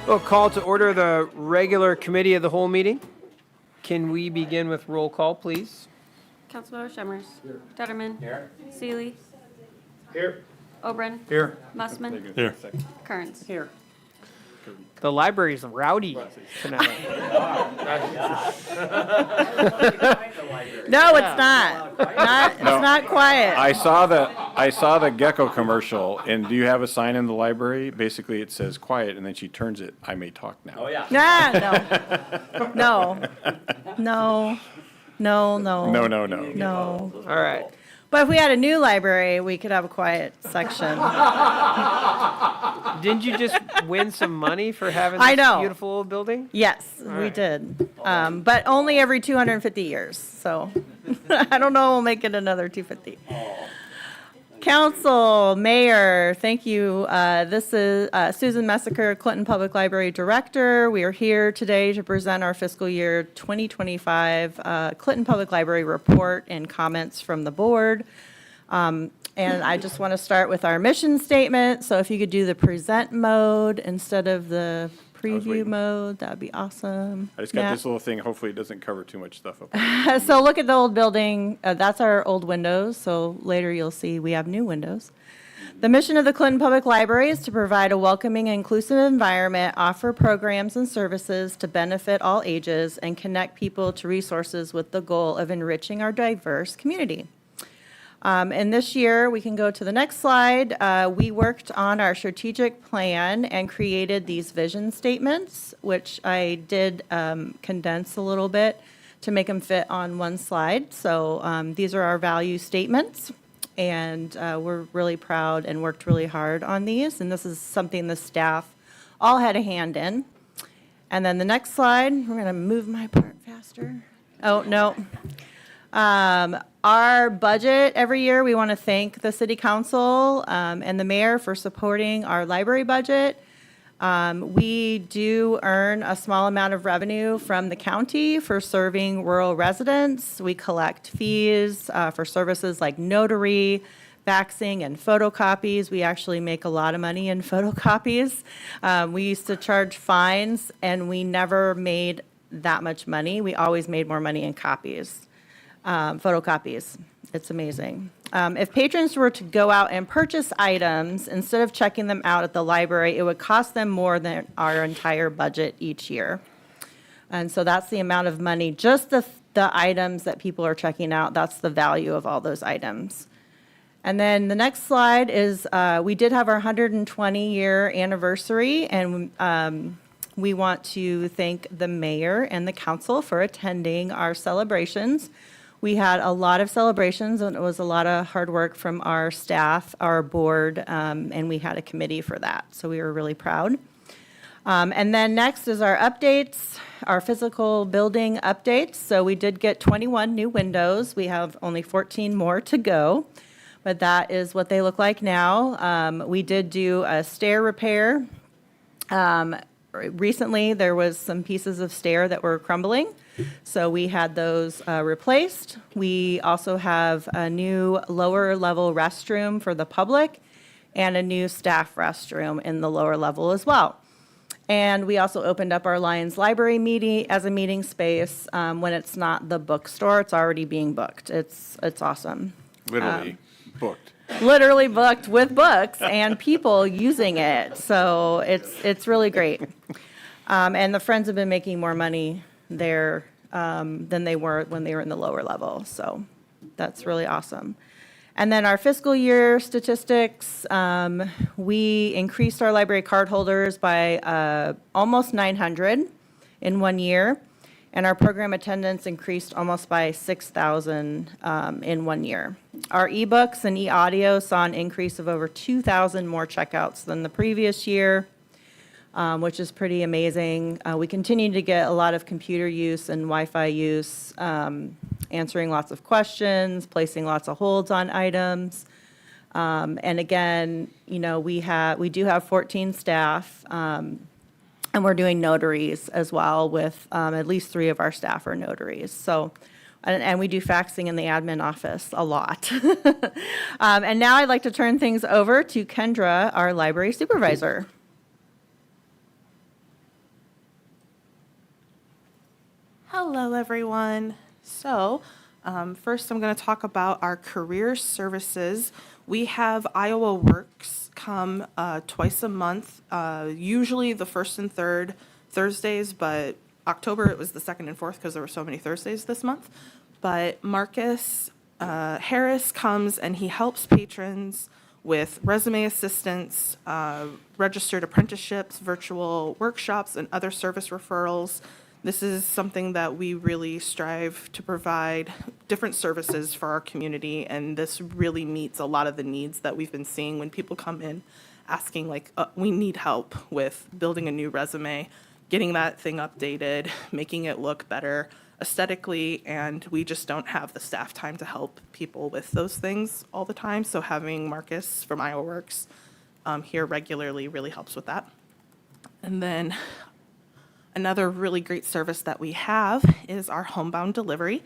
We'll call to order the regular committee of the whole meeting. Can we begin with roll call, please? Councilmember Shemmers. Here. Detterman. Here. Seeley. Here. Obrin. Here. Mussman. Here. Kearns. Here. The library's rowdy tonight. No, it's not. It's not quiet. I saw the Gecko commercial, and do you have a sign in the library? Basically, it says quiet, and then she turns it, I may talk now. Oh, yeah. No. No. All right. But if we had a new library, we could have a quiet section. Didn't you just win some money for having I this know. beautiful old building? Yes, we right. did. But only every 250 years. So I don't know, we'll make it another 250. Council, Mayor, thank you. This is Susan Messaker, Clinton Public Library Director. We are here today to present our fiscal year 2025 Clinton Public Library report and comments from the board. And I just want to start with our mission statement. So if you could do the present mode instead of the preview waiting. mode, that would be awesome. I just got Matt? this little thing, hopefully it doesn't cover too much stuff up. So look at the old building. That's our old windows. So later you'll see we have new windows. The mission of the Clinton Public Library is to provide a welcoming and inclusive environment, offer programs and services to benefit all ages, and connect people to resources with the goal of enriching our diverse community. And this year, we can go to the next slide. We worked on our strategic plan and created these vision statements, which I did condense a little bit to make them fit on one slide. So these are our value statements, and we're really proud and worked really hard on these. And this is something the staff all had a hand in. And then the next slide, we're going to move my part faster. Oh, no. Our budget every year, we want to thank the city council and the mayor for supporting our library budget. We do earn a small amount of revenue from the county for serving rural residents. We collect fees for services like notary, faxing, and photocopies. We actually make a lot of money in photocopies. We used to charge fines, and we never made that much money. We always made more money in copies. Photocopies. It's amazing. If patrons were to go out and purchase items, instead of checking them out at the library, it would cost them more than our entire budget each year. And so that's the amount of money, just the items that people are checking out, that's the value of all those items. And then the next slide is, we did have our 120-year anniversary, and we want to thank the mayor and the council for attending our celebrations. We had a lot of celebrations, and it was a lot of hard work from our staff, our board, and we had a committee for that. So we were really proud. And then next is our updates, our physical building updates. So we did get 21 new windows. We have only 14 more to go, but that is what they look like now. We did do a stair repair. Recently, there was some pieces of stair that were crumbling, so we had those replaced. We also have a new lower level restroom for the public and a new staff restroom in the lower level as well. And we also opened up our Lions Library as a meeting space. When it's not the bookstore, it's already being booked. It's awesome. Literally booked. Literally booked with books and people using it. So it's really great. And the Friends have been making more money there than they were when they were in the lower level. So that's really awesome. And then our fiscal year statistics, we increased our library card holders by almost 900 in 1 year. And our program attendance increased almost by 6,000 in 1 year. Our ebooks and e-audio saw an increase of over 2,000 more checkouts than the previous year, which is pretty amazing. We continue to get a lot of computer use and Wi-Fi use, answering lots of questions, placing lots of holds on items. And again, you know, we do have 14 staff. And we're doing notaries as well with at least 3 of our staff are notaries. So, and we do faxing in the admin office a lot. And now I'd like to turn things over to Kendra, our library supervisor. Hello, everyone. So, first I'm going to talk about our career services. We have Iowa Works come twice a month, usually the first and third Thursdays, but October it was the second and fourth because there were so many Thursdays this month. But Marcus Harris comes and he helps patrons with resume assistance, registered apprenticeships, virtual workshops, and other service referrals. This is something that we really strive to provide different services for our community, and this really meets a lot of the needs that we've been seeing when people come in asking, like, we need help with building a new resume, getting that thing updated, making it look better aesthetically, and we just don't have the staff time to help people with those things all the time. So having Marcus from Iowa Works here regularly really helps with that. And then another really great service that we have is our homebound delivery,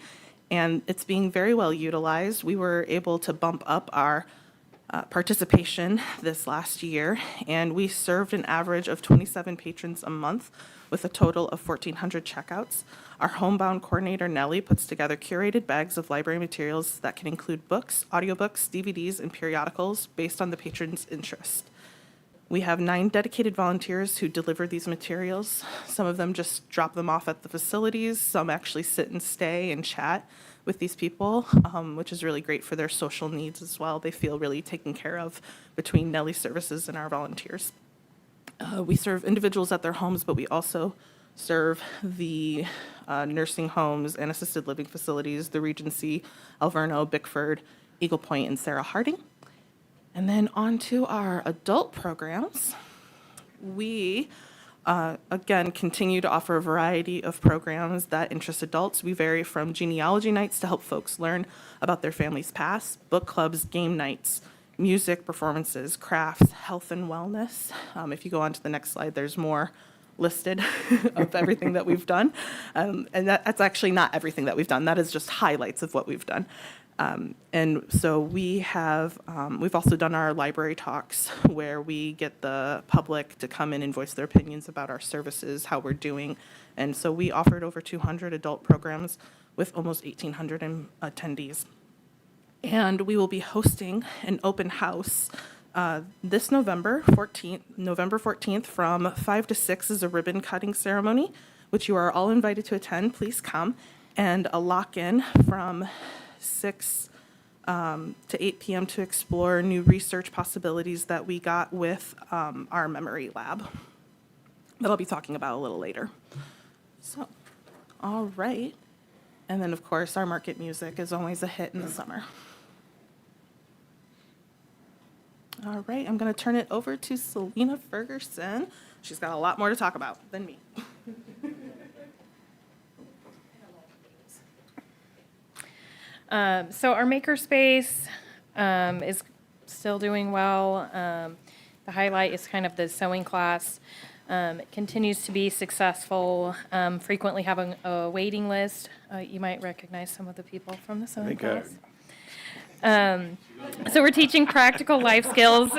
and it's being very well utilized. We were able to bump up our participation this last year, and we served an average of 27 patrons a month with a total of 1,400 checkouts. Our homebound coordinator, Nellie, puts together curated bags of library materials that can include books, audiobooks, DVDs, and periodicals based on the patron's interest. We have 9 dedicated volunteers who deliver these materials. Some of them just drop them off at the facilities. Some actually sit and stay and chat with these people, which is really great for their social needs as well. They feel really taken care of between Nellie Services and our volunteers. We serve individuals at their homes, but we also serve the nursing homes and assisted living facilities, the Regency, Alverno, Bickford, Eagle Point, and Sarah Harding. And then on to our adult programs. We, again, continue to offer a variety of programs that interest adults. We vary from genealogy nights to help folks learn about their family's past, book clubs, game nights, music performances, crafts, health and wellness. If you go on to the next slide, there's more listed of everything that we've done. And that's actually not everything that we've done. That is just highlights of what we've done. And so we have, we've also done our library talks where we get the public to come in and voice their opinions about our services, how we're doing. And so we offered over 200 adult programs with almost 1,800 attendees. And we will be hosting an open house this November 14th from 5 to 6 is a ribbon cutting ceremony, which you are all invited to attend. Please come. And a lock-in from 6 to 8 p.m. to explore new research possibilities that we got with our memory lab that I'll be talking about a little later. So, all right. And then, of course, our market music is always a hit in the summer. All right, I'm going to turn it over to Selena Ferguson. She's got a lot more to talk about than me. So our makerspace is still doing well. The highlight is kind of the sewing class. It continues to be successful, frequently having a waiting list. You might recognize some of the people from the sewing class. So we're teaching practical life skills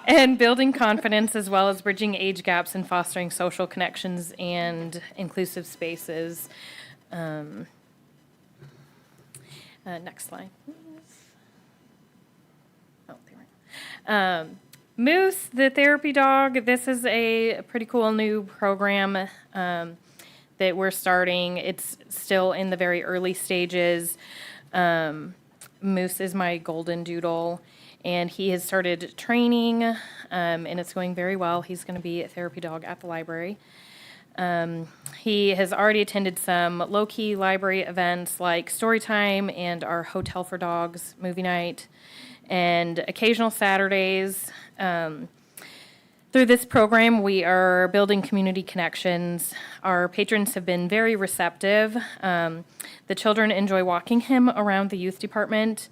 and building confidence, as well as bridging age gaps and fostering social connections and inclusive spaces. Next slide, please. Oh, there we go. Moose, the therapy dog. This is a pretty cool new program that we're starting. It's still in the very early stages. Moose is my golden doodle, and he has started training, and it's going very well. He's going to be a therapy dog at the library. He has already attended some low-key library events like Storytime and our Hotel for Dogs movie night, and occasional Saturdays. Through this program, we are building community connections. Our patrons have been very receptive. The children enjoy walking him around the youth department,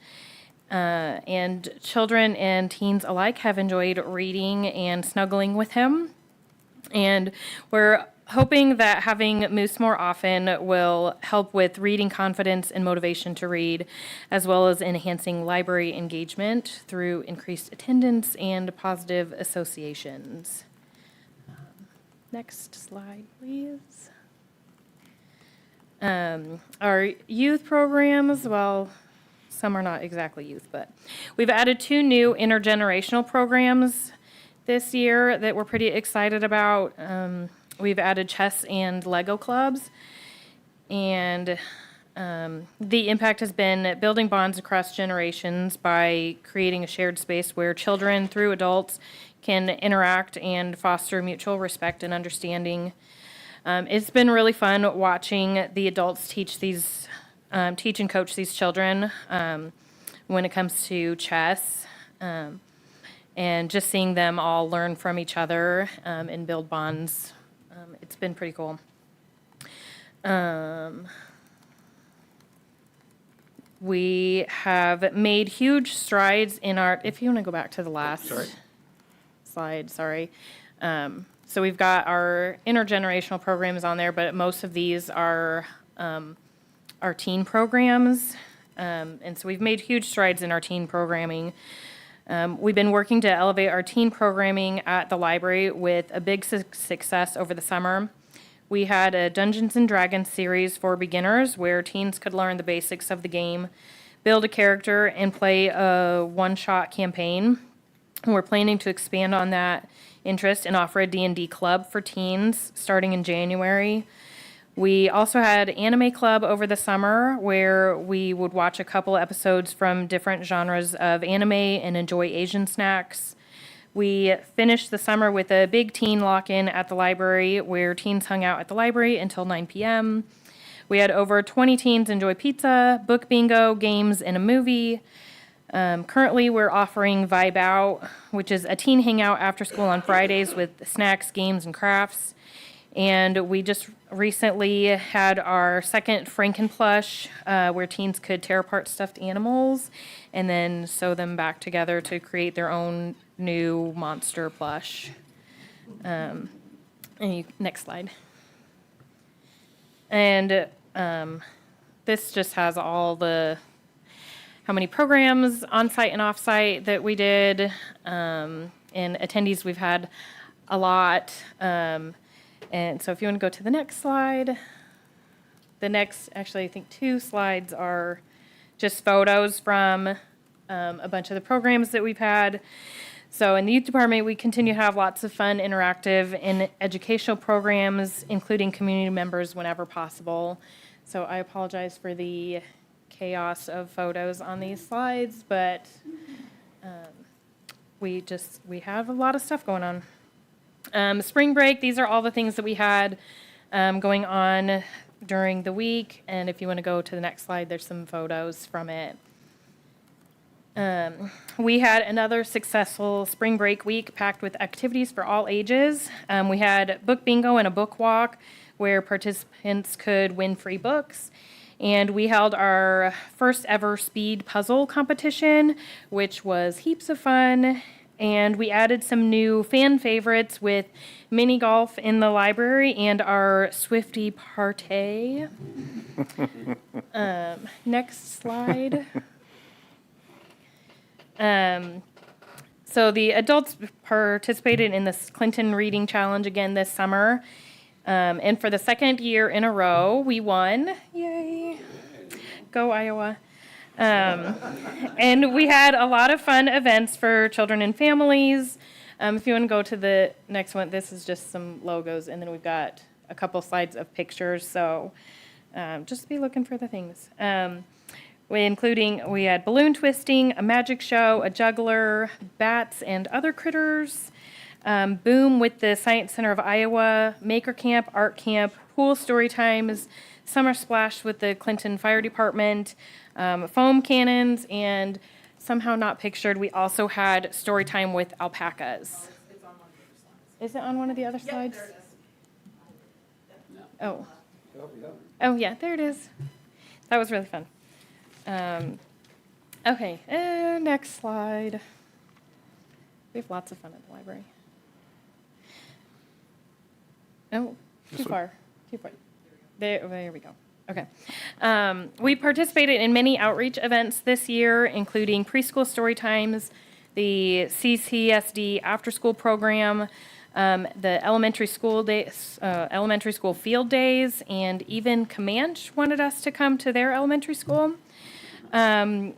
and children and teens alike have enjoyed reading and snuggling with him. And we're hoping that having Moose more often will help with reading confidence and motivation to read, as well as enhancing library engagement through increased attendance and positive associations. Next slide, please. Our youth programs, well, some are not exactly youth, but we've added 2 new intergenerational programs this year that we're pretty excited about. We've added chess and Lego clubs, and the impact has been building bonds across generations by creating a shared space where children through adults can interact and foster mutual respect and understanding. It's been really fun watching the adults teach and coach these children when it comes to chess, and just seeing them all learn from each other and build bonds. It's been pretty cool. We have made huge strides in our, if you want to go back to the last slide, sorry. So we've got our intergenerational programs on there, but most of these are our teen programs. And so we've made huge strides in our teen programming. We've been working to elevate our teen programming at the library with a big success over the summer. We had a Dungeons and Dragons series for beginners where teens could learn the basics of the game, build a character, and play a one-shot campaign. We're planning to expand on that interest and offer a D&D club for teens starting in January. We also had Anime Club over the summer where we would watch a couple episodes from different genres of anime and enjoy Asian snacks. We finished the summer with a big teen lock-in at the library where teens hung out at the library until 9 p.m. We had over 20 teens enjoy pizza, book bingo, games, and a movie. Currently, we're offering Vibe Out, which is a teen hangout after school on Fridays with snacks, games, and crafts. And we just recently had our second Frankenplush, where teens could tear apart stuffed animals and then sew them back together to create their own new monster plush. Next slide. And this just has all how many programs on-site and off-site that we did, and attendees we've had a lot. And so if you want to go to the next slide, actually I think 2 slides are just photos from a bunch of the programs that we've had. So in the youth department, we continue to have lots of fun, interactive, and educational programs, including community members whenever possible. So I apologize for the chaos of photos on these slides, but we have a lot of stuff going on. Spring break, these are all the things that we had going on during the week. And if you want to go to the next slide, there's some photos from it. We had another successful spring break week packed with activities for all ages. We had book bingo and a book walk where participants could win free books. And we held our first ever speed puzzle competition, which was heaps of fun. And we added some new fan favorites with mini golf in the library and our Swifty Partay. Next slide. So the adults participated in this Clinton Reading Challenge again this summer. And for the second year in a row, we won. Yay. Go Iowa. And we had a lot of fun events for children and families. If you want to go to the next one, this is just some logos, and then we've got a couple slides of pictures. So just be looking for the things. We had balloon twisting, a magic show, a juggler, bats and other critters, Boom with the Science Center of Iowa, Maker Camp, Art Camp, pool story times, Summer Splash with the Clinton Fire Department, foam cannons, and somehow not pictured, we also had story time with alpacas. Is it on one of the other slides? Oh. Oh, yeah, there it is. That was really fun. Okay, next slide. We have lots of fun at the library. Oh, too far. There we go. Okay. We participated in many outreach events this year, including preschool story times, the CCSD after-school program, the elementary school days, elementary school field days, and even Comanche wanted us to come to their elementary school.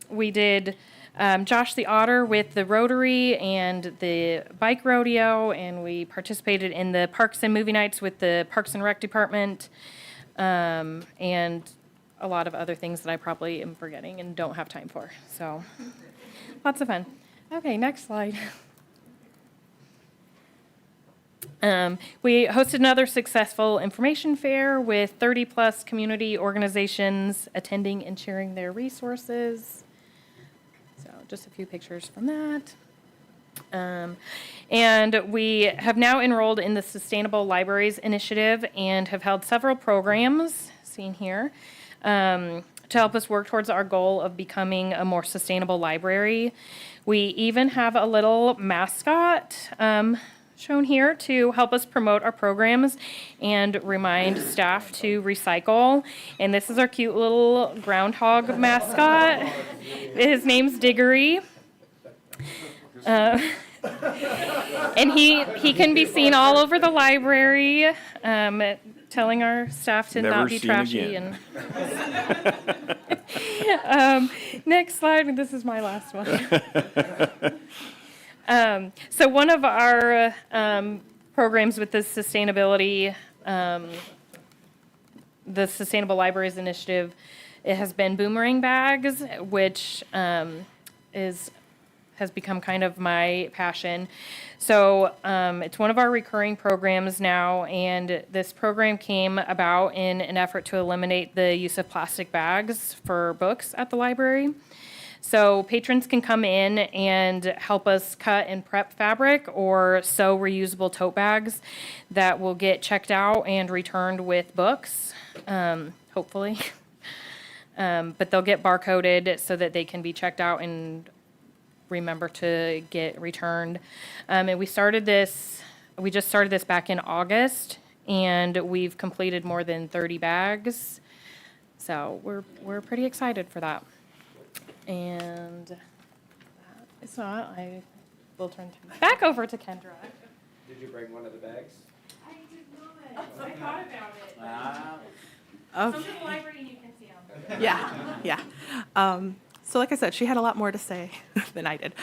We did Josh the Otter with the Rotary and the bike rodeo, and we participated in the Parks and Movie Nights with the Parks and Rec Department, and a lot of other things that I probably am forgetting and don't have time for. So, lots of fun. Okay, next slide. We hosted another successful information fair with 30-plus community organizations attending and sharing their resources. So just a few pictures from that. And we have now enrolled in the Sustainable Libraries Initiative and have held several programs, seen here, to help us work towards our goal of becoming a more sustainable library. We even have a little mascot shown here to help us promote our programs and remind staff to recycle. And this is our cute little groundhog mascot. His name's Diggory. And he can be seen all over the library, telling our staff to Never not be seen trashy. again. And next slide. This is my last one. So one of our programs with this sustainability, the Sustainable Libraries Initiative, it has been boomerang bags, which has become kind of my passion. So it's one of our recurring programs now, and this program came about in an effort to eliminate the use of plastic bags for books at the library. So patrons can come in and help us cut and prep fabric or sew reusable tote bags that will get checked out and returned with books, hopefully. But they'll get barcoded so that they can be checked out and remember to get returned. And we just started this back in August, and we've completed more than 30 bags. So we're pretty excited for that. And that is not, I will turn back over to Kendra. Did you bring one of the bags? I did not. I thought about it. Okay. Come to the library and you can see them. Yeah. So like I said, she had a lot more to say than I did.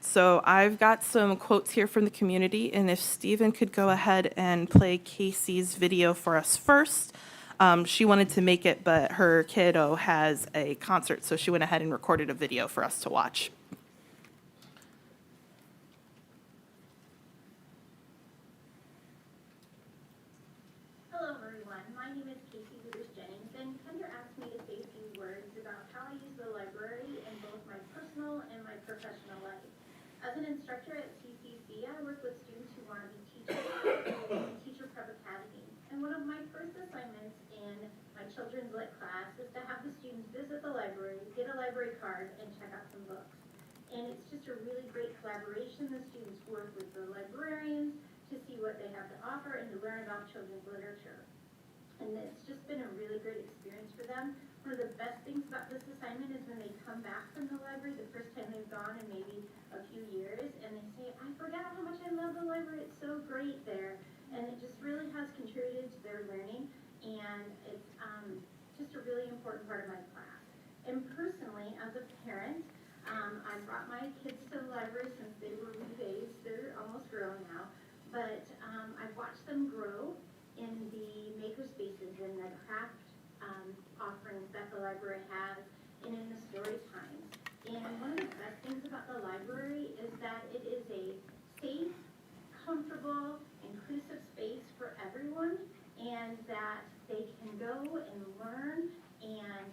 So I've got some quotes here from the community, and if Stephen could go ahead and play Casey's video for us first. She wanted to make it, but her kiddo has a concert, so she went ahead and recorded a video for us to watch. Hello, everyone. My name is Casey Hooters Jennings, and Kendra asked me to say a few words about how I use the library in both my personal and my professional life. As an instructor at CCC, I work with students who want to be teachers in Teacher Prep Academy. And one of my first assignments in my children's lit class is to have the students visit the library, get a library card, and check out some books. And it's just a really great collaboration. The students work with the librarians to see what they have to offer and to learn about children's literature. And it's just been a really great experience for them. One of the best things about this assignment is when they come back from the library the first time they've gone in maybe a few years, and they say, I forgot how much I love the library, it's so great there. And it just really has contributed to their learning, and it's just a really important part of my class. And personally, as a parent, I brought my kids to the library since they were wee babies. They're almost grown now. But I've watched them grow in the maker spaces and the craft offerings that the library has and in the story times. And one of the best things about the library is that it is a safe, comfortable, inclusive space for everyone, and that they can go and learn and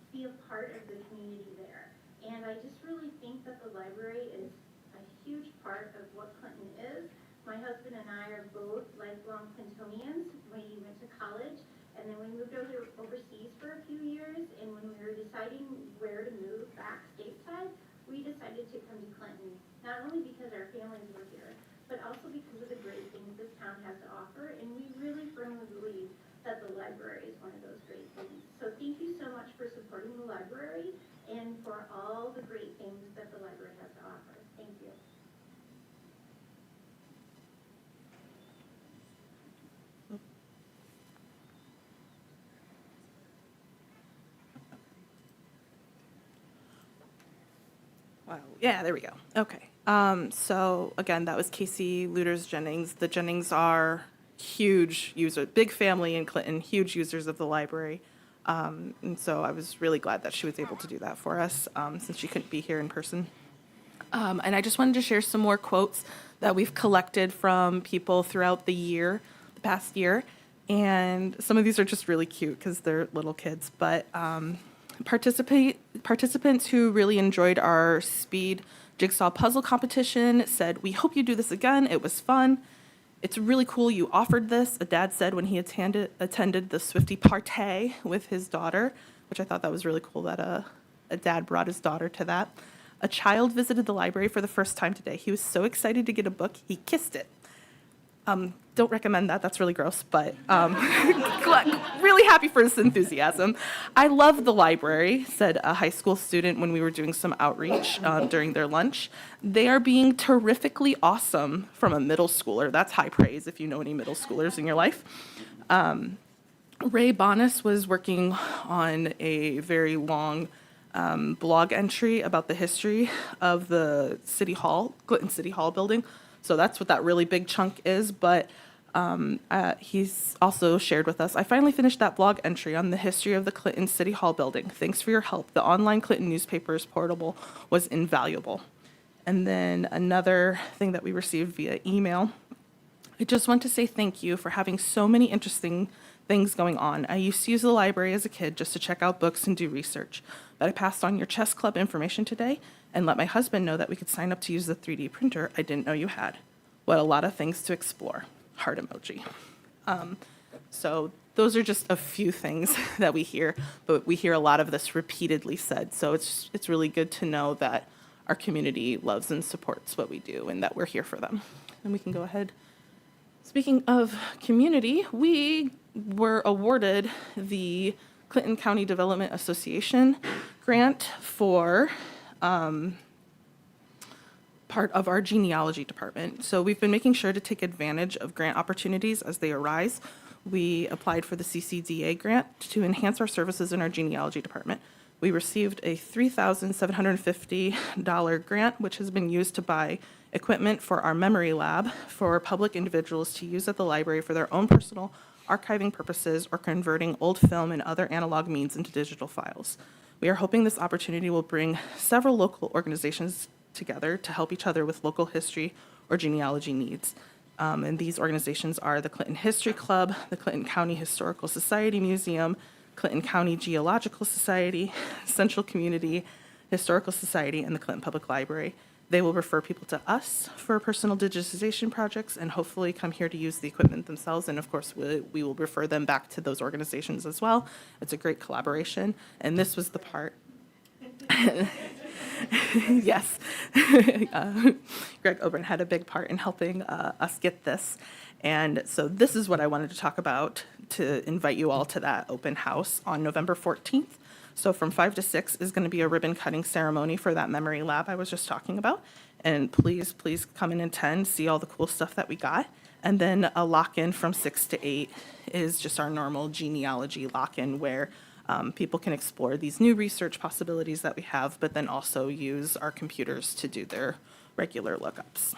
be a part of the community there. And I just really think that the library is a huge part of what Clinton is. My husband and I are both lifelong Clintonians. We went to college, and then we moved overseas for a few years, and when we were deciding where to move back stateside, we decided to come to Clinton, not only because our families were here, but also because of the great things this town has to offer, and we really firmly believe that the library is one of those great things. So thank you so much for supporting the library and for all the great things that the library has to offer. Thank you. Wow. Yeah, there we go. Okay. So again, that was Casey Luters Jennings. The Jennings are huge user, big family in Clinton, huge users of the library. And so I was really glad that she was able to do that for us, since she couldn't be here in person. And I just wanted to share some more quotes that we've collected from people throughout the past year. And some of these are just really cute because they're little kids. But participants who really enjoyed our speed jigsaw puzzle competition said, "We hope you do this again. It was fun. It's really cool you offered this," a dad said when he attended the Swifty Partay with his daughter, which I thought that was really cool that a dad brought his daughter to that. A child visited the library for the first time today. He was so excited to get a book, he kissed it. Don't recommend that. That's really gross, but really happy for his enthusiasm. "I love the library," said a high school student when we were doing some outreach during their lunch. "They are being terrifically awesome," from a middle schooler. That's high praise if you know any middle schoolers in your life. Ray Bonas was working on a very long blog entry about the history of the City Hall, Clinton City Hall building. So that's what that really big chunk is, but he's also shared with us, "I finally finished that blog entry on the history of the Clinton City Hall building. Thanks for your help. The online Clinton newspapers portable was invaluable." And then another thing that we received via email, "I just want to say thank you for having so many interesting things going on. I used to use the library as a kid just to check out books and do research, but I passed on your chess club information today and let my husband know that we could sign up to use the 3D printer I didn't know you had. What a lot of things to explore." Heart emoji. So those are just a few things that we hear, but we hear a lot of this repeatedly said. So it's really good to know that our community loves and supports what we do and that we're here for them. And we can go ahead. Speaking of community, we were awarded the Clinton County Development Association grant for part of our genealogy department. So we've been making sure to take advantage of grant opportunities as they arise. We applied for the CCDA grant to enhance our services in our genealogy department. We received a $3,750 grant, which has been used to buy equipment for our memory lab for public individuals to use at the library for their own personal archiving purposes or converting old film and other analog means into digital files. We are hoping this opportunity will bring several local organizations together to help each other with local history or genealogy needs. And these organizations are the Clinton History Club, the Clinton County Historical Society Museum, Clinton County Geological Society, Central Community Historical Society, and the Clinton Public Library. They will refer people to us for personal digitization projects and hopefully come here to use the equipment themselves. And of course, we will refer them back to those organizations as well. It's a great collaboration. And this was the part. Yes. Greg Oberon had a big part in helping us get this. And so this is what I wanted to talk about to invite you all to that open house on November 14th. So from 5 to 6 is going to be a ribbon cutting ceremony for that memory lab I was just talking about. And please, please come and attend, see all the cool stuff that we got. And then a lock-in from 6 to 8 is just our normal genealogy lock-in where people can explore these new research possibilities that we have, but then also use our computers to do their regular lookups.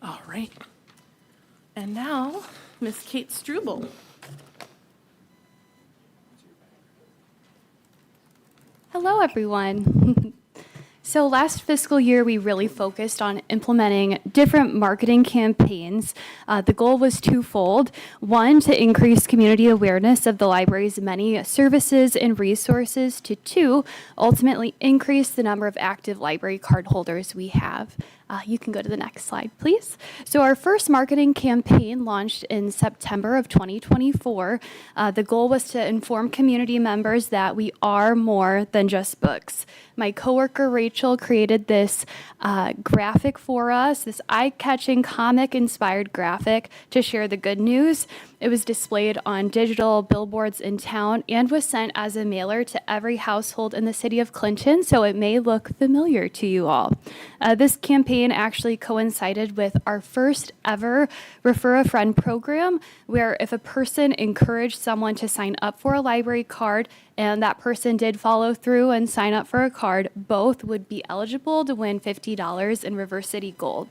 All right. And now, Ms. Kate Struble. Hello, everyone. So last fiscal year, we really focused on implementing different marketing campaigns. The goal was twofold. One, to increase community awareness of the library's many services and resources. To two, ultimately increase the number of active library card holders we have. You can go to the next slide, please. So our first marketing campaign launched in September of 2024. The goal was to inform community members that we are more than just books. My coworker Rachel created this graphic for us, this eye-catching comic-inspired graphic to share the good news. It was displayed on digital billboards in town and was sent as a mailer to every household in the city of Clinton, so it may look familiar to you all. This campaign actually coincided with our first ever Refer a Friend program, where if a person encouraged someone to sign up for a library card and that person did follow through and sign up for a card, both would be eligible to win $50 in River City Gold.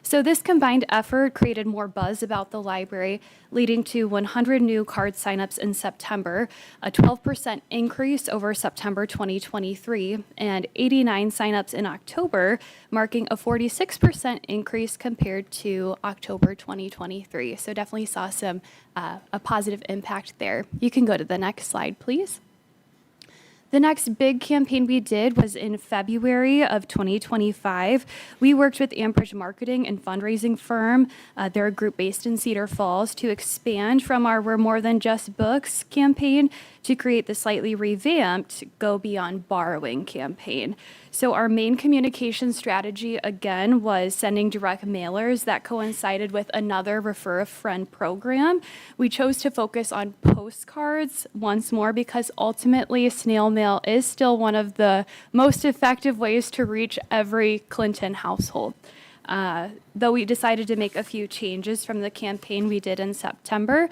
So this combined effort created more buzz about the library, leading to 100 new card signups in September, a 12% increase over September 2023, and 89 signups in October, marking a 46% increase compared to October 2023. So definitely saw some a positive impact there. You can go to the next slide, please. The next big campaign we did was in February of 2025. We worked with Ambridge Marketing and Fundraising Firm, they're a group based in Cedar Falls, to expand from our We're More Than Just Books campaign to create the slightly revamped Go Beyond Borrowing campaign. So our main communication strategy, again, was sending direct mailers that coincided with another Refer a Friend program. We chose to focus on postcards once more because ultimately snail mail is still one of the most effective ways to reach every Clinton household. Though we decided to make a few changes from the campaign we did in September.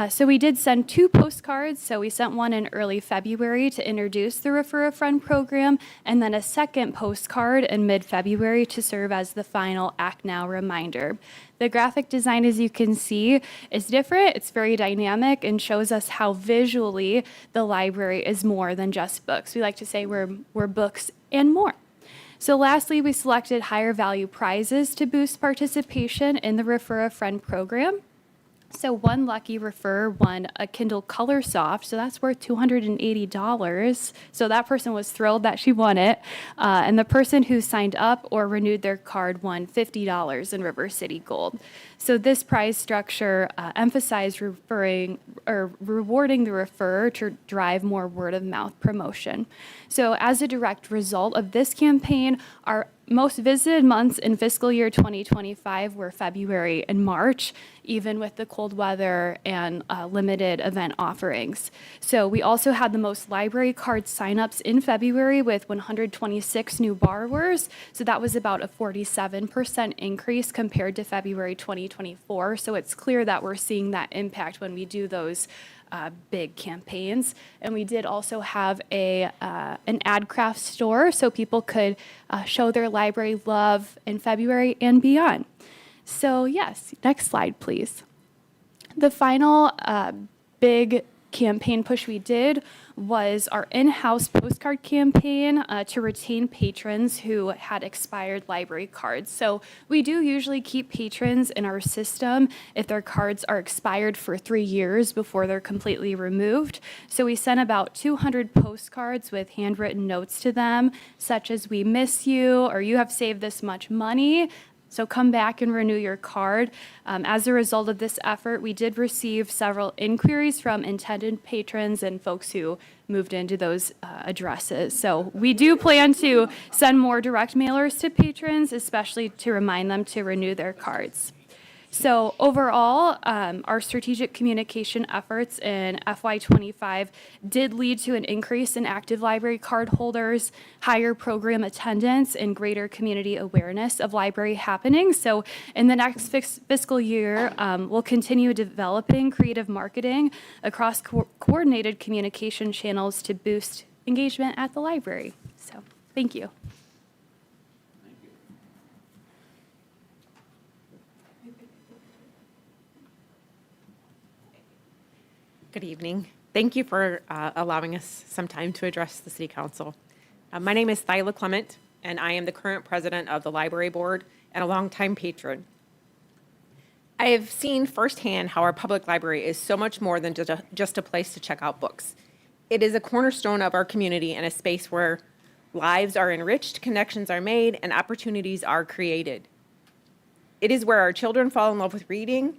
So we did send 2 postcards. So we sent one in early February to introduce the Refer a Friend program, and then a second postcard in mid-February to serve as the final Act Now reminder. The graphic design, as you can see, is different. It's very dynamic and shows us how visually the library is more than just books. We like to say we're books and more. So lastly, we selected higher value prizes to boost participation in the Refer a Friend program. So one lucky refer won a Kindle Color Soft, so that's worth $280. So that person was thrilled that she won it. And the person who signed up or renewed their card won $50 in River City Gold. So this prize structure emphasized rewarding the referrer to drive more word of mouth promotion. So as a direct result of this campaign, our most visited months in fiscal year 2025 were February and March, even with the cold weather and limited event offerings. So we also had the most library card signups in February with 126 new borrowers. So that was about a 47% increase compared to February 2024. So it's clear that we're seeing that impact when we do those big campaigns. And we did also have an ad craft store so people could show their library love in February and beyond. So yes, next slide, please. The final big campaign push we did was our in-house postcard campaign to retain patrons who had expired library cards. So we do usually keep patrons in our system if their cards are expired for 3 years before they're completely removed. So we sent about 200 postcards with handwritten notes to them, such as "We miss you," or "You have saved this much money, so come back and renew your card." As a result of this effort, we did receive several inquiries from intended patrons and folks who moved into those addresses. So we do plan to send more direct mailers to patrons, especially to remind them to renew their cards. So overall, our strategic communication efforts in FY25 did lead to an increase in active library card holders, higher program attendance, and greater community awareness of library happenings. So in the next fiscal year, we'll continue developing creative marketing across coordinated communication channels to boost engagement at the library. So thank you. Good evening. Thank you for allowing us some time to address the City Council. My name is Thyla Clement, and I am the current president of the Library Board and a longtime patron. I have seen firsthand how our public library is so much more than just a place to check out books. It is a cornerstone of our community and a space where lives are enriched, connections are made, and opportunities are created. It is where our children fall in love with reading,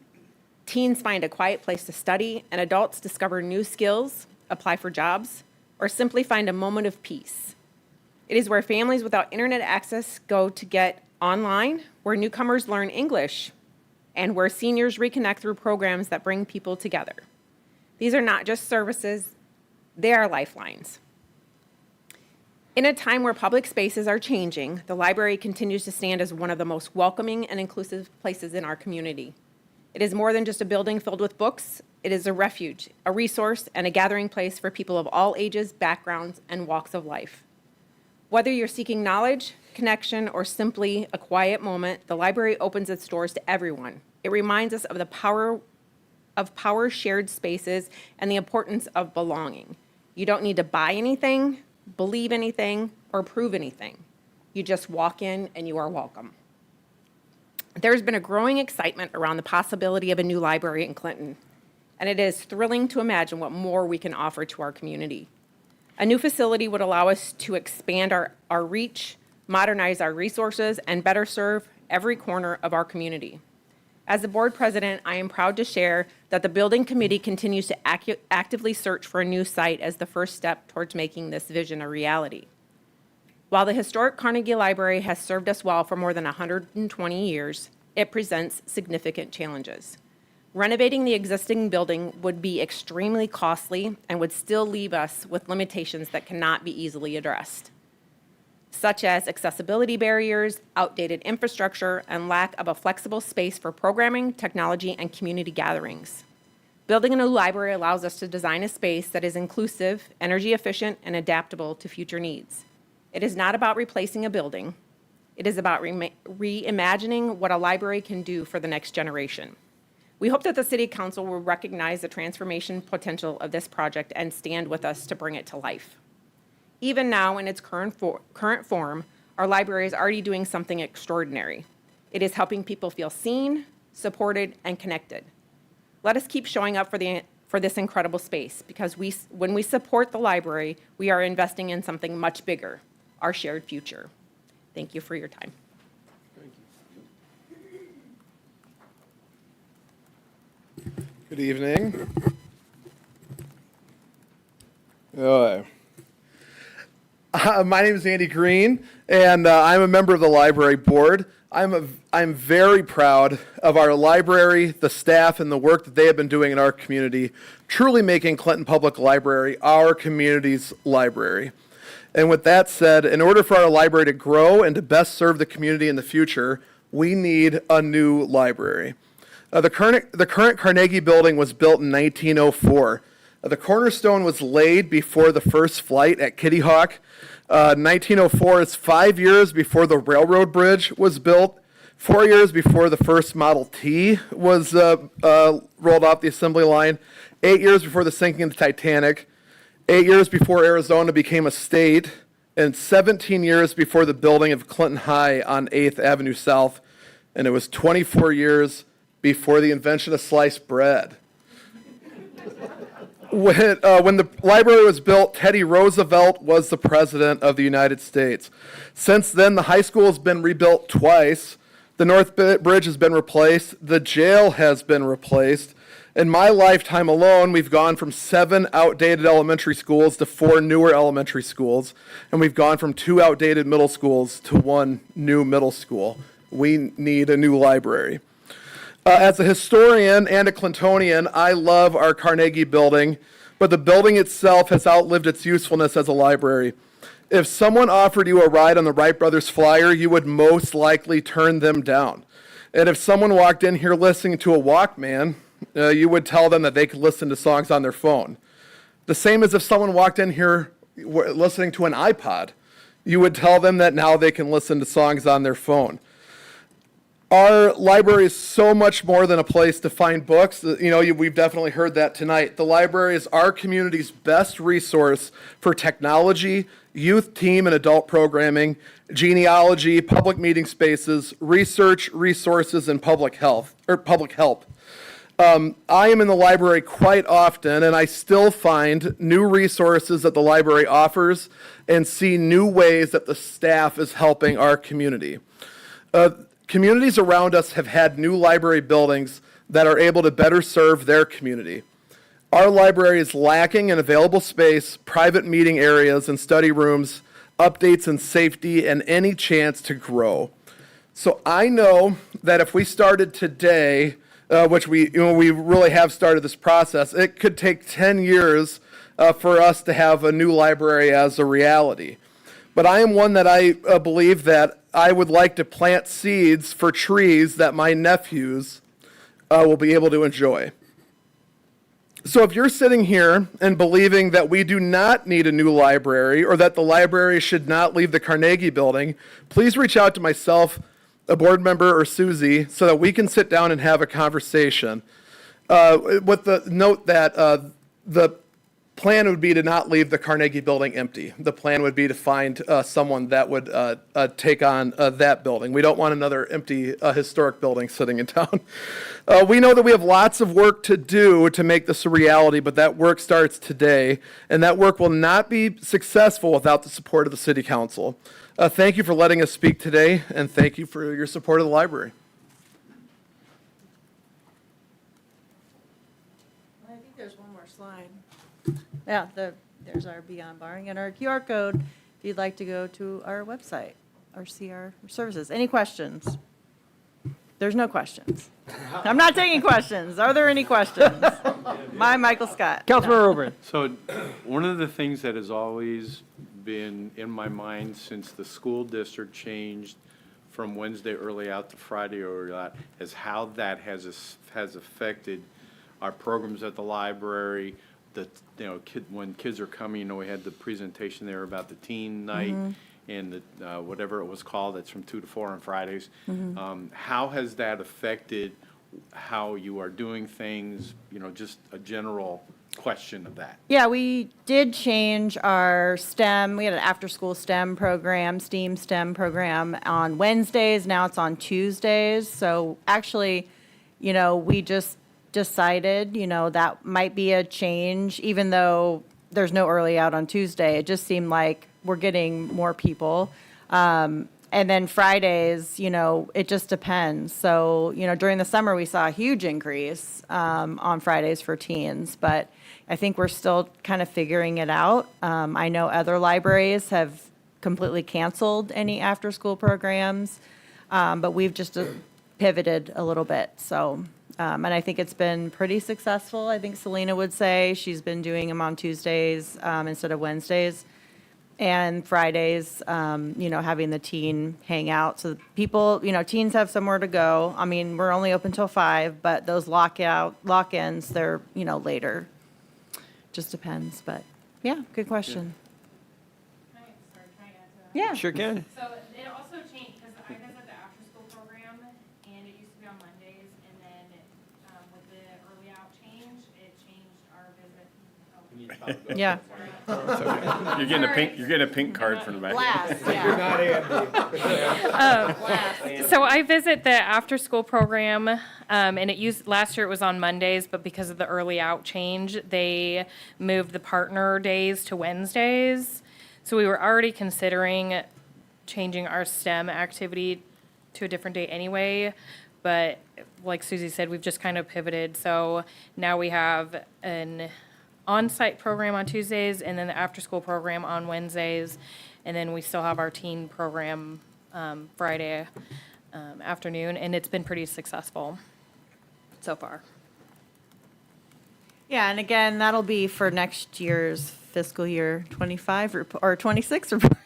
teens find a quiet place to study, and adults discover new skills, apply for jobs, or simply find a moment of peace. It is where families without internet access go to get online, where newcomers learn English, and where seniors reconnect through programs that bring people together. These are not just services, they are lifelines. In a time where public spaces are changing, the library continues to stand as one of the most welcoming and inclusive places in our community. It is more than just a building filled with books. It is a refuge, a resource, and a gathering place for people of all ages, backgrounds, and walks of life. Whether you're seeking knowledge, connection, or simply a quiet moment, the library opens its doors to everyone. It reminds us of the power shared spaces and the importance of belonging. You don't need to buy anything, believe anything, or prove anything. You just walk in and you are welcome. There's been a growing excitement around the possibility of a new library in Clinton, and it is thrilling to imagine what more we can offer to our community. A new facility would allow us to expand our reach, modernize our resources, and better serve every corner of our community. As the board president, I am proud to share that the building committee continues to actively search for a new site as the first step towards making this vision a reality. While the historic Carnegie Library has served us well for more than 120 years, it presents significant challenges. Renovating the existing building would be extremely costly and would still leave us with limitations that cannot be easily addressed, such as accessibility barriers, outdated infrastructure, and lack of a flexible space for programming, technology, and community gatherings. Building a new library allows us to design a space that is inclusive, energy efficient, and adaptable to future needs. It is not about replacing a building. It is about reimagining what a library can do for the next generation. We hope that the City Council will recognize the transformation potential of this project and stand with us to bring it to life. Even now, in its current form, our library is already doing something extraordinary. It is helping people feel seen, supported, and connected. Let us keep showing up for this incredible space, because when we support the library, we are investing in something much bigger, our shared future. Thank you for your time. Good evening. My name is Andy Green, and I'm a member of the library board. I'm very proud of our library, the staff, and the work that they have been doing in our community, truly making Clinton Public Library our community's library. And with that said, in order for our library to grow and to best serve the community in the future, we need a new library. The current Carnegie building was built in 1904. The cornerstone was laid before the first flight at Kitty Hawk. 1904 is 5 years before the railroad bridge was built, 4 years before the first Model T was rolled off the assembly line, 8 years before the sinking of the Titanic, 8 years before Arizona became a state, and 17 years before the building of Clinton High on 8th Avenue South, and it was 24 years before the invention of sliced bread. When the library was built, Teddy Roosevelt was the president of the United States. Since then, the high school has been rebuilt twice. The North Bridge has been replaced. The jail has been replaced. In my lifetime alone, we've gone from 7 outdated elementary schools to 4 newer elementary schools, and we've gone from 2 outdated middle schools to 1 new middle school. We need a new library. As a historian and a Clintonian, I love our Carnegie building, but the building itself has outlived its usefulness as a library. If someone offered you a ride on the Wright Brothers Flyer, you would most likely turn them down. And if someone walked in here listening to a Walkman, you would tell them that they could listen to songs on their phone. The same as if someone walked in here listening to an iPod, you would tell them that now they can listen to songs on their phone. Our library is so much more than a place to find books. We've definitely heard that tonight. The library is our community's best resource for technology, youth, team, and adult programming, genealogy, public meeting spaces, research, resources, and public help. I am in the library quite often, and I still find new resources that the library offers and see new ways that the staff is helping our community. Communities around us have had new library buildings that are able to better serve their community. Our library is lacking in available space, private meeting areas and study rooms, updates and safety, and any chance to grow. So I know that if we started today, which we really have started this process, it could take 10 years for us to have a new library as a reality. But I am one that I believe that I would like to plant seeds for trees that my nephews will be able to enjoy. So if you're sitting here and believing that we do not need a new library or that the library should not leave the Carnegie Building, please reach out to myself, a board member, or Susie so that we can sit down and have a conversation. With the note that the plan would be to not leave the Carnegie Building empty. The plan would be to find someone that would take on that building. We don't want another empty historic building sitting in town. We know that we have lots of work to do to make this a reality, but that work starts today, and that work will not be successful without the support of the City Council. Thank you for letting us speak today, and thank you for your support of the library. I think there's one more slide. Yeah, there's our Beyond Barring and our QR code if you'd like to go to our website or see our services. Any questions? There's no questions. I'm not taking questions. Are there any questions? My Michael Scott. Councilmember Oberon. So one of the things that has always been in my mind since the school district changed from Wednesday early out to Friday early out is how that has affected our programs at the library. When kids are coming, we had the presentation there about the teen night and the, whatever it was called, that's from 2 to 4 on Fridays. How has that affected how you are doing things, just a general question of that? Yeah, we did change our STEM. We had an after-school STEM program, STEAM STEM program on Wednesdays. Now it's on Tuesdays. So actually, we just decided, that might be a change, even though there's no early out on Tuesday. It just seemed like we're getting more people. And then Fridays, it just depends. So, during the summer, we saw a huge increase on Fridays for teens, but I think we're still kind of figuring it out. I know other libraries have completely canceled any after-school programs, but we've just pivoted a little bit, so. And I think it's been pretty successful. I think Selena would say she's been doing them on Tuesdays instead of Wednesdays. And Fridays, having the teen hang out. So people, teens have somewhere to go. I mean, we're only open till 5, but those lock-ins, they're, later. Just depends, but yeah, good question. Yeah. Sure can. So it also changed, because I visit the after-school program, and it used to be on Mondays, and then with the early out change, it changed our visit. Yeah. You're getting a pink card from the back. Blast, yeah. So I visit the after-school program, and last year it was on Mondays, but because of the early out change, they moved the partner days to Wednesdays. So we were already considering changing our STEM activity to a different day anyway, but like Susie said, we've just kind of pivoted. So now we have an on-site program on Tuesdays, and then the after-school program on Wednesdays, and then we still have our teen program Friday afternoon, and it's been pretty successful so far. Yeah, and again, that'll be for next year's fiscal year 25 or 26 report.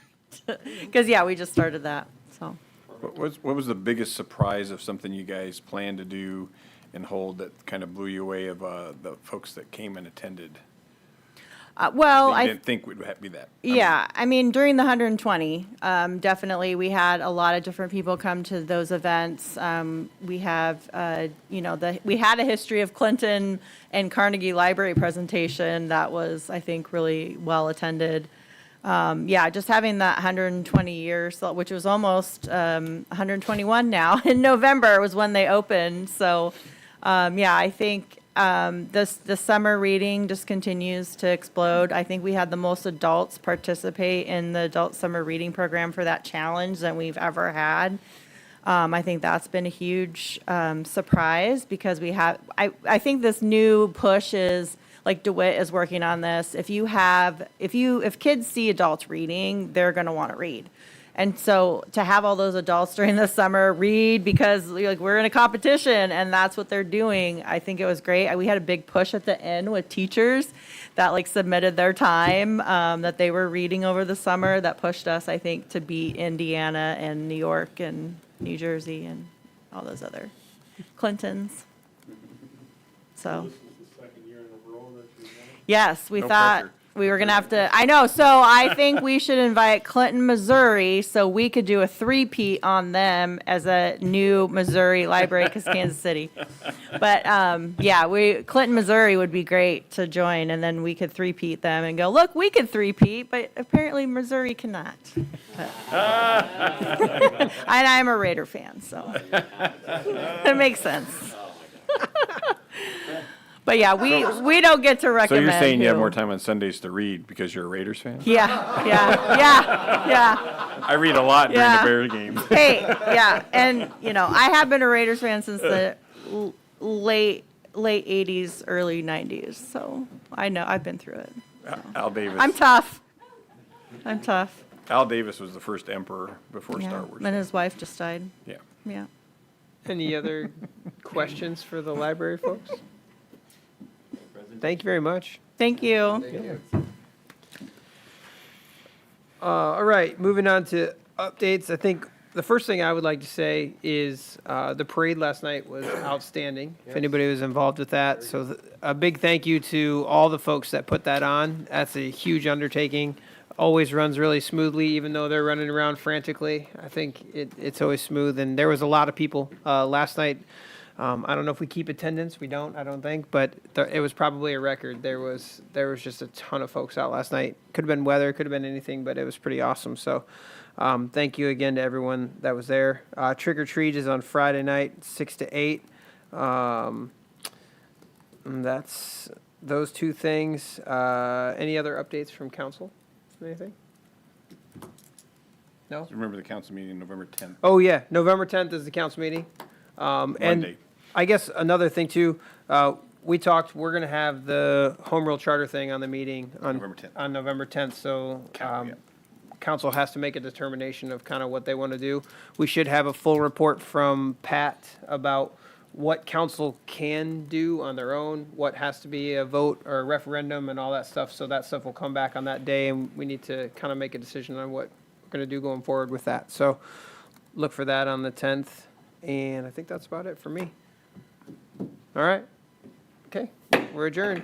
Because, yeah, we just started that, so. What was the biggest surprise of something you guys planned to do and hold that kind of blew you away of the folks that came and attended? Well, That I you didn't think would be that? Yeah, I mean, during the 120, definitely, we had a lot of different people come to those events. We have, we had a history of Clinton and Carnegie Library presentation that was, I think, really well attended. Just having that 120 years, which was almost 121 now, in November was when they opened. So, I think the summer reading just continues to explode. I think we had the most adults participate in the adult summer reading program for that challenge than we've ever had. I think that's been a huge surprise because I think this new push is, like DeWitt is working on this. If kids see adults reading, they're going to want to read. And so to have all those adults during the summer read because we're in a competition and that's what they're doing, I think it was great. We had a big push at the end with teachers that submitted their time that they were reading over the summer that pushed us, I think, to beat Indiana and New York and New Jersey and all those other Clintons. So. Yes, we No thought pressure. we were gonna have to, I know, so I think we should invite Clinton, Missouri, so we could do a three-peat on them as a new Missouri library, because Kansas City. But, yeah, Clinton, Missouri would be great to join, and then we could three-peat them and go, look, we could three-peat, but apparently Missouri cannot. But- And I'm a Raider fan, so it makes sense. But yeah, we don't get to So recommend. you're saying you have who. more time on Sundays to read because you're a Raiders fan? Yeah, yeah. I read a lot during Yeah. the Bears games. Hey, yeah, and I have been a Raiders fan since the late 80s, early 90s. So I know I've been through it. Al Davis. I'm tough. Al Davis was the first emperor before Yeah. Star Wars. And his wife just died. Yeah. Yeah. Any other questions for the library folks? Thank you very much. Thank you. All right, moving on to updates. I think the first thing I would like to say is the parade last night was outstanding. If anybody was involved with that, so a big thank you to all the folks that put that on. That's a huge undertaking. Always runs really smoothly, even though they're running around frantically. I think it's always smooth, and there was a lot of people last night. I don't know if we keep attendance. We don't, I don't think, but it was probably a record. There was just a ton of folks out last night. Could have been weather, could have been anything, but it was pretty awesome. So thank you again to everyone that was there. Trick or Treat is on Friday night, 6 to 8. And that's those two things. Any other updates from council? Anything? No? Remember the council meeting November 10th? Oh, yeah, November 10th is the council meeting. And Monday. I guess another thing too, we talked, we're gonna have the home rule charter thing on the meeting November 10th. on November 10th, so, Yeah. council has to make a determination of kind of what they want to do. We should have a full report from Pat about what council can do on their own, what has to be a vote or a referendum and all that stuff, so that stuff will come back on that day, and we need to kind of make a decision on what we're gonna do going forward with that. So look for that on the 10th, and I think that's about it for me. All right. Okay, we're adjourned.